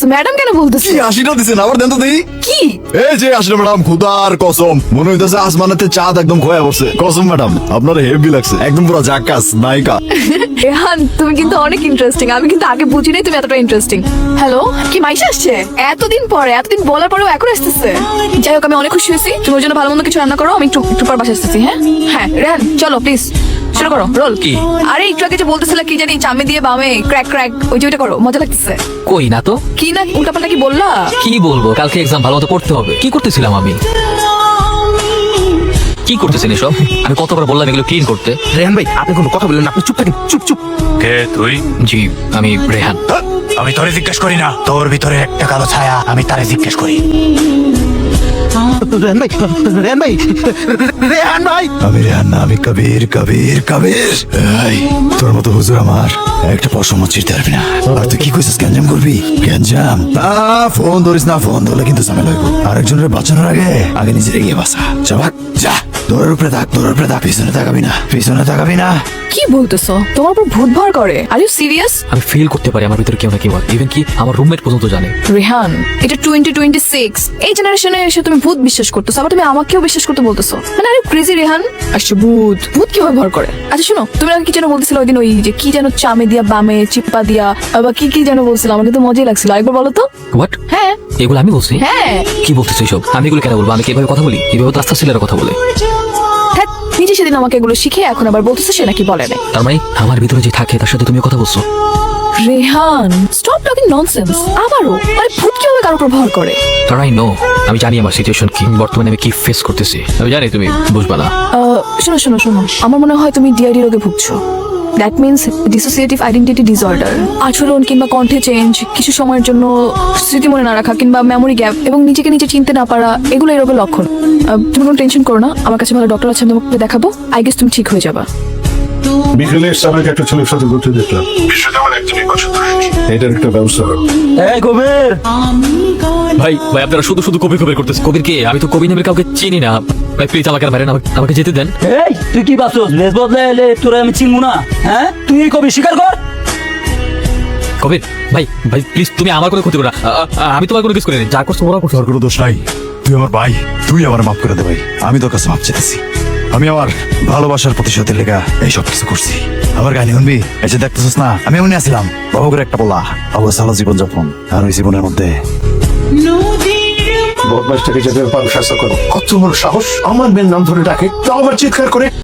বলতেছো? ম্যাডাম কেন বলতেছো? কি হাসিটা দিছেন আবার দেন তো দেখি। কি? এই যে আসলে ম্যাডাম খুদার কসম মনে হইতেছে আসমানেতে চাঁদ একদম খোয়া পড়ছে। কসম ম্যাডাম আপনার হেভি লাগছে, একদম পুরো জাক্কাস নায়িকা। রেহান তুমি কিন্তু অনেক ইন্টারেস্টিং, আমি কিন্তু আগে বুঝি নাই তুমি এতটা ইন্টারেস্টিং। হ্যালো, কি মাইশা আসছে? এতদিন বলার পরেও এখন আসতেছে। যাই হোক আমি অনেক খুশি হয়েছি, তুমি ওর জন্য ভালো মন্দ কিছু রান্না করো, আমি একটু পর বাসায় আসতেছি। হ্যাঁ হ্যাঁ রেহান চলো প্লিজ শুরু করো রোল। কি? আরে একটু আগে যে বলতেছিলে কি জানি চামে দিয়ে বামে ক্র্যাক ক্র্যাক, ওই যে ওইটা করো, মজা লাগতেছে। কই না তো। কি না উল্টাপাল্টা কি বললা? কি বলবো, কালকে এক্সাম ভালো মতো পড়তে হবে। কি করতেছিলাম আমি? কি করতেছেন এসব? আমি কতবার বললাম এগুলো ক্লিন করতে। রেহান ভাই আপনি কোনো কথা বললেন না, আপনি চুপ থাকেন, চুপ চুপ। কে তুই? জি আমি রেহান। আমি তোরে জিজ্ঞেস করি না, তোর ভিতরে একটা কালো ছায়া, আমি তারে জিজ্ঞেস করি। রেহান ভাই, রেহান ভাই, রেহান ভাই। আমি রেহান না, আমি কবির কবির কবির। এই তোর মতো হুজুর আমার একটা পশম চিরতে পারবি না। আর তুই কি কইছিস গ্যাঞ্জাম করবি? গ্যাঞ্জাম ফোন ধরিস না, ফোন ধরলে কিন্তু ঝামেলা হইব। আরেকজনের বাঁচানোর আগে নিজের এগিয়ে বাঁচা। চাবাক যা, দৌড়ের উপরে থাক, পিছনে তাকাবি না। কি বলতেছো? তোমার উপর ভূত ভর করে? Are you serious? আমি ফিল করতে পারি আমার ভিতরে কেউ না কেউ, ইভেন কি আমার রুমমেট পর্যন্ত জানে। রেহান এটা 2026, এই জেনারেশনে এসে তুমি ভূত বিশ্বাস করতেছো, আবার তুমি আমাকেও বিশ্বাস করতে বলতেছো। মানে আরে ক্রেজি রেহান। আসছে ভূত কিভাবে ভর করে? আচ্ছা শোনো, তুমি আগে কি যেন বলতেছিলে ওই দিন, ওই যে কি যেন চামে দিয়া বামে চিপ্পা দিয়া আবার কি যেন বলছিল, আমার কিন্তু মজাই লাগছিল, আরেকবার বলো তো। হোয়াট? হ্যাঁ এগুলো আমি বলছি? হ্যাঁ। কি বলতেছো এসব? আমি এগুলো কেন বলবো? আমি কিভাবে কথা বলি? কিভাবে তো আস্তে ছেলেরা কথা বলে? হ্যাঁ নিজে সেদিন আমাকে এগুলো শিখে এখন আবার বলতেছে সে নাকি বলে নাই। তার মানে আমার ভিতরে যে থাকে তার সাথে তুমি কথা বলছো? Rehan stop talking nonsense. আবারও মানে ভূত কিভাবে কারো উপর ভর করে? কারণ আই নো, আমি জানি আমার সিচুয়েশন কি, বর্তমানে আমি কি ফেস করতেছি। আমি জানি তুমি বুঝবা না। শোনো আমার মনে হয় তুমি ডিআইডি রোগে ভুগছো। That means dissociative identity disorder. আচরণ কিংবা কণ্ঠে চেঞ্জ, কিছু সময়ের জন্য স্মৃতি মনে না রাখা কিংবা মেমোরি গ্যাপ এবং নিজেকে নিজে চিনতে না পারা, এগুলো এই রোগের লক্ষণ। তুমি কোনো টেনশন করো না, আমার কাছে ভালো ডক্টর আছে, আমি তোমাকে দেখাবো। আই গেস তুমি ঠিক হয়ে যাবা। বিকেলে সামনে একটা ছেলের সাথে ঘুরতে যেতাম, বিষয়টা আমার একদমই পছন্দ হয়নি। এটার একটা ব্যবস্থা করো। এই কবির, ভাই আপনারা শুধু কবির করতেছে। কবির কে? আমি তো কবি নামের কাউকে চিনি না। ভাই প্লিজ আমাকে মারেন, আমাকে যেতে দেন। এই তুই কি ভাবছস লেজ বদলে এলে তোরা আমি চিনবো না? হ্যাঁ তুই কবি স্বীকার কর। কবির ভাই প্লিজ তুমি আমার কোনো ক্ষতি করো না। আমি তোমার কোনো কিছু করিনি, যা করছো ওরা করছো। তোর কোনো দোষ নাই, তুই আমার ভাই, তুই আমার মাফ করে দে ভাই। আমি তোর কাছে মাফ চাইতেছি। আমি আমার ভালোবাসার প্রতিশোধের লেগা এইসব কিছু করছি। আমার কাহিনী শুনবি? এসে দেখতেছিস না আমি এমনি আসছিলাম, বাবু করে একটা বলা বাবু সালা জীবন যাপন, আর ওই জীবনের মধ্যে বদমাইশটাকে যেতে পারো শাস্তি করো। কত বড় সাহস, আমার মেয়ের নাম ধরে ডাকে, তাও আবার চিৎকার করে।